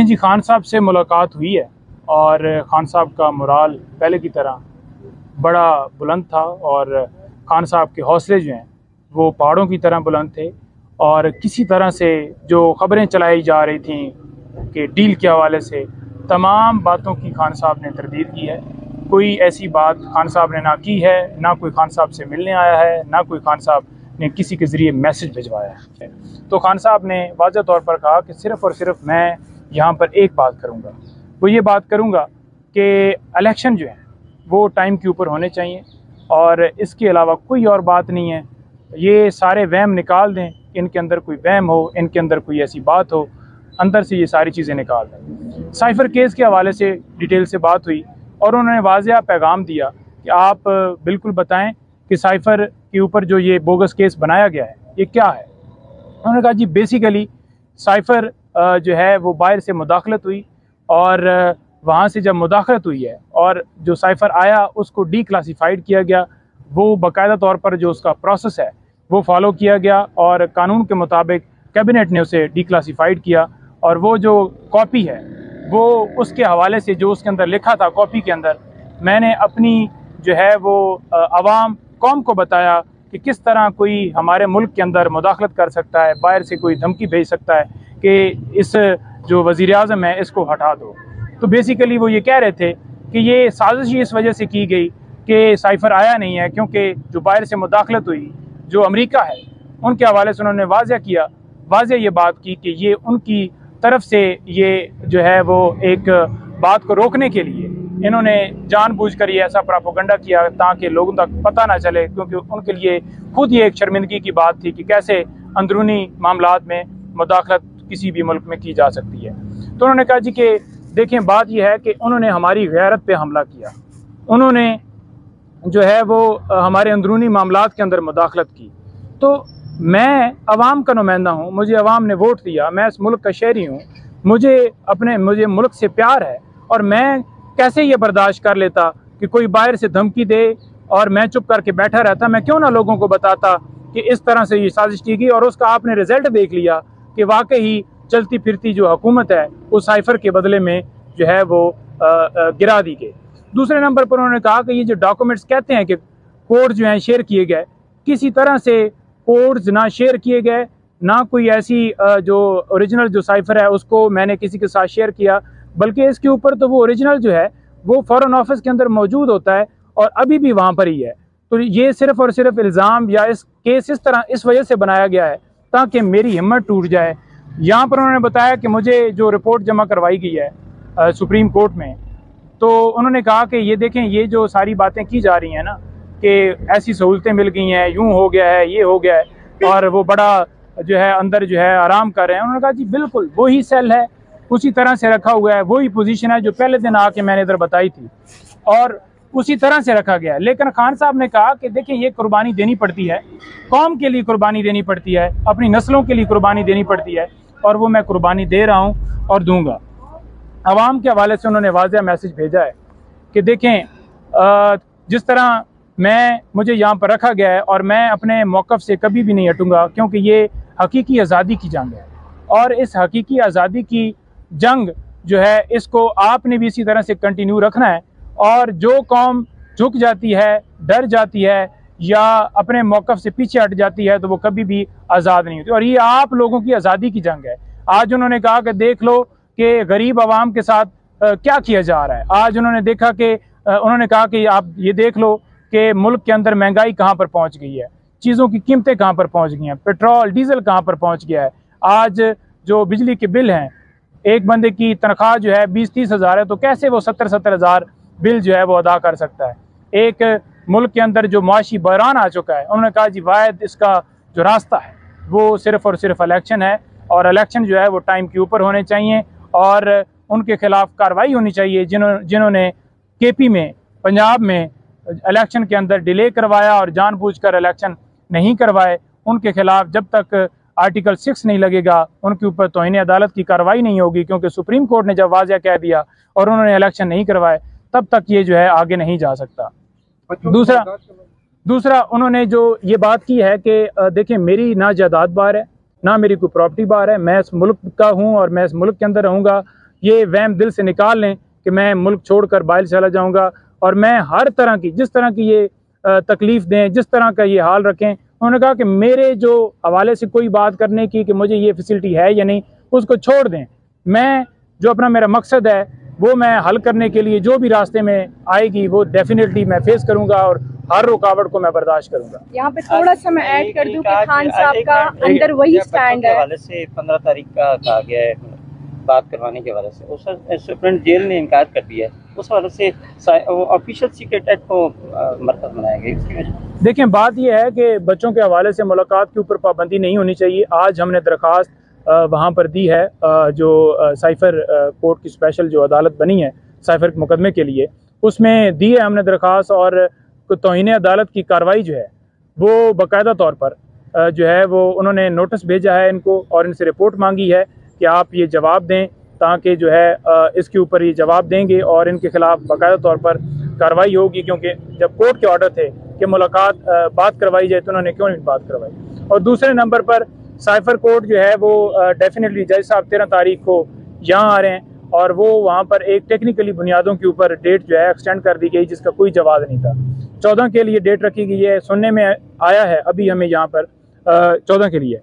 जी खान साहब से मुलाकात हुई है और खान साहब का मोराल पहले की तरह बड़ा बुलंद था और खान साहब के हौसले जो हैं वो पहाड़ों की तरह बुलंद थे। और किसी तरह से जो खबरें चलाई जा रही थी कि डील के हवाले से, तमाम बातों की खान साहब ने तरदीद की है। कोई ऐसी बात खान साहब ने ना की है, ना कोई खान साहब से मिलने आया है, ना कोई खान साहब ने किसी के ज़रिए मैसेज भिजवाया है। तो खान साहब ने वाज़ह तौर पर कहा कि सिर्फ़ और सिर्फ मैं यहाँ पर एक बात करूँगा, वो ये बात करूँगा कि इलेक्शन जो है वो टाइम के ऊपर होने चाहिए और इसके अलावा कोई और बात नहीं है। ये सारे वहम निकाल दें, इनके अंदर कोई वहम हो, इनके अंदर कोई ऐसी बात हो, अंदर से ये सारी चीज़ें निकाल दें। साइफ़र केस के हवाले से डिटेल से बात हुई और उन्होंने वाज़ेह पैगाम दिया कि आप बिल्कुल बताएं कि साइफ़र के ऊपर जो ये बोगस केस बनाया गया है ये क्या है। उन्होंने कहा जी बेसिकली साइफ़र जो है वो बाहर से मुदाखलत हुई और वहाँ से जब मुदाखलत हुई है और जो साइफ़र आया उसको डी क्लासीफाइड किया गया, वो बाकायदा तौर पर जो उसका प्रोसेस है वो फॉलो किया गया और कानून के मुताबिक कैबिनेट ने उसे डी क्लासीफाइड किया और वो जो कॉपी है वो उसके हवाले से जो उसके अंदर लिखा था कॉपी के अंदर, मैंने अपनी जो है वो आवाम कौम को बताया कि किस तरह कोई हमारे मुल्क के अंदर मुदाखलत कर सकता है, बाहर से कोई धमकी भेज सकता है कि इस जो वज़ीर आज़म है इसको हटा दो। तो बेसिकली वो ये कह रहे थे कि ये साजिश ही इस वजह से की गई कि साइफ़र आया नहीं है, क्योंकि जो बाहर से मुदाखलत हुई जो अमेरिका है उनके हवाले से उन्होंने वाज़ेह ये बात की कि ये उनकी तरफ से ये जो है वो एक बात को रोकने के लिए इन्होंने जानबूझकर ये ऐसा प्रोपेगेंडा किया ताकि लोगों तक पता ना चले, क्योंकि उनके लिए खुद ये एक शर्मिंदगी की बात थी कि कैसे अंदरूनी मामलात में मुदाखलत किसी भी मुल्क में की जा सकती है। तो उन्होंने कहा जी कि देखें बात यह है कि उन्होंने हमारी गैरत पे हमला किया, उन्होंने जो है वो हमारे अंदरूनी मामलात के अंदर मुदाखलत की। तो मैं अवाम का नुमाइंदा हूँ, मुझे अवाम ने वोट दिया, मैं इस मुल्क का शहरी हूँ, मुझे मुल्क से प्यार है और मैं कैसे ये बर्दाश्त कर लेता कि कोई बाहर से धमकी दे और मैं चुप करके बैठा रहता। मैं क्यों ना लोगों को बताता कि इस तरह से ये साजिश की गई और उसका आपने रिजल्ट देख लिया कि वाकई चलती फिरती जो हुकूमत है वो साइफ़र के बदले में जो है वो गिरा दी गई। दूसरे नंबर पर उन्होंने कहा कि ये जो डॉक्यूमेंट्स कहते हैं कि कोड जो हैं शेयर किए गए, किसी तरह से कोड्स ना शेयर किए गए, ना कोई ऐसी जो ओरिजिनल जो साइफ़र है उसको मैंने किसी के साथ शेयर किया, बल्कि इसके ऊपर तो वो ओरिजिनल जो है वो फ़ॉरेन ऑफिस के अंदर मौजूद होता है और अभी भी वहाँ पर ही है। तो ये सिर्फ़ और सिर्फ इल्ज़ाम या इस केस इस वजह से बनाया गया है ताकि मेरी हिम्मत टूट जाए। यहाँ पर उन्होंने बताया कि मुझे जो रिपोर्ट जमा करवाई गई है सुप्रीम कोर्ट में, तो उन्होंने कहा कि ये देखें ये जो सारी बातें की जा रही हैं ना कि ऐसी सहूलतें मिल गई हैं, यूँ हो गया है, ये हो गया है और वो बड़ा जो है अंदर जो है आराम कर रहे हैं। उन्होंने कहा जी बिल्कुल वही सेल है, उसी तरह से रखा हुआ है, वही पोजीशन है जो पहले दिन आके मैंने इधर बताई थी और उसी तरह से रखा गया है। लेकिन खान साहब ने कहा कि देखिए ये कुर्बानी देनी पड़ती है, कौम के लिए कुर्बानी देनी पड़ती है, अपनी नस्लों के लिए कुर्बानी देनी पड़ती है और वो मैं कुर्बानी दे रहा हूँ और दूंगा। आवाम के हवाले से उन्होंने वाज़ेह मैसेज भेजा है कि देखें जिस तरह मुझे यहाँ पर रखा गया है और मैं अपने मौक़िफ़ से कभी भी नहीं हटूँगा, क्योंकि ये हकीकी आज़ादी की जंग है और इस हकीकी आज़ादी की जंग जो है इसको आपने भी इसी तरह से कंटिन्यू रखना है। और जो कौम झुक जाती है, डर जाती है या अपने मौक़िफ़ से पीछे हट जाती है तो वो कभी भी आज़ाद नहीं होती और ये आप लोगों की आज़ादी की जंग है। आज उन्होंने कहा कि देख लो कि गरीब आवाम के साथ क्या किया जा रहा है। आज उन्होंने देखा कि उन्होंने कहा कि आप ये देख लो कि मुल्क के अंदर महंगाई कहाँ पर पहुँच गई है, चीज़ों की कीमतें कहाँ पर पहुँच गई हैं, पेट्रोल डीज़ल कहाँ पर पहुँच गया है। आज जो बिजली के बिल हैं, एक बंदे की तनख्वाह जो है 20-30 हज़ार है, तो कैसे वो 70-70 हज़ार बिल जो है वो अदा कर सकता है। एक मुल्क के अंदर जो मुआशी बहरान आ चुका है, उन्होंने कहा जी वाहिद इसका जो रास्ता है वो सिर्फ़ और सिर्फ इलेक्शन है और इलेक्शन जो है वो टाइम के ऊपर होने चाहिए और उनके खिलाफ कार्रवाई होनी चाहिए जिन्होंने केपी में, पंजाब में इलेक्शन के अंदर डिले करवाया और जानबूझकर इलेक्शन नहीं करवाए। उनके खिलाफ जब तक आर्टिकल 6 नहीं लगेगा उनके ऊपर तौहीन अदालत की कार्रवाई नहीं होगी, क्योंकि सुप्रीम कोर्ट ने जब वाज़ेह कह दिया और उन्होंने इलेक्शन नहीं करवाए तब तक ये जो है आगे नहीं जा सकता। दूसरा उन्होंने जो ये बात की है कि देखें मेरी ना जायदाद बार है, ना मेरी कोई प्रॉपर्टी बार है, मैं इस मुल्क का हूँ और मैं इस मुल्क के अंदर रहूँगा। ये वहम दिल से निकाल लें कि मैं मुल्क छोड़कर बाहर चला जाऊँगा। और मैं हर तरह की, जिस तरह की ये तकलीफ़ दें, जिस तरह का ये हाल रखें, उन्होंने कहा कि मेरे जो हवाले से कोई बात करने की कि मुझे ये फैसिलिटी है या नहीं, उसको छोड़ दें। मैं जो अपना मेरा मकसद है वो मैं हल करने के लिए जो भी रास्ते में आएगी वो डेफिनेटली मैं फेस करूंगा और हर रुकावट को मैं बर्दाश्त करूंगा। यहाँ पे थोड़ा सा मैं ऐड कर दूं कि खान साहब का अंदर वही स्टैंड है। हवाले से 15 तारीख का कहा गया है बात करवाने के हवाले से, उस सुप्रीम जेल ने इनकार कर दिया है, उस हवाले से ऑफिशियल सीक्रेट एक्ट को मरकज बनाया गया। इसकी वजह देखें, बात यह है कि बच्चों के हवाले से मुलाकात के ऊपर पाबंदी नहीं होनी चाहिए। आज हमने दरख्वास्त वहाँ पर दी है, जो साइफर कोर्ट की स्पेशल जो अदालत बनी है साइफर के मुकदमे के लिए, उसमें दी है हमने दरख्वास्त। और तौहीन अदालत की कार्रवाई जो है वो बाकायदा तौर पर जो है वो उन्होंने नोटिस भेजा है इनको और इनसे रिपोर्ट मांगी है कि आप ये जवाब दें, ताकि जो है इसके ऊपर ये जवाब देंगे और इनके खिलाफ बाकायदा तौर पर कार्रवाई होगी। क्योंकि जब कोर्ट के ऑर्डर थे कि मुलाकात बात करवाई जाए तो उन्होंने क्यों नहीं बात करवाई। और दूसरे नंबर पर साइफर कोर्ट जो है वो डेफिनेटली जज साहब 13 तारीख को यहाँ आ रहे हैं और वो वहाँ पर एक टेक्निकली बुनियादों के ऊपर डेट जो है एक्सटेंड कर दी गई, जिसका कोई जवाब नहीं था। 14 के लिए डेट रखी गई है, सुनने में आया है अभी हमें यहाँ पर 14 के लिए।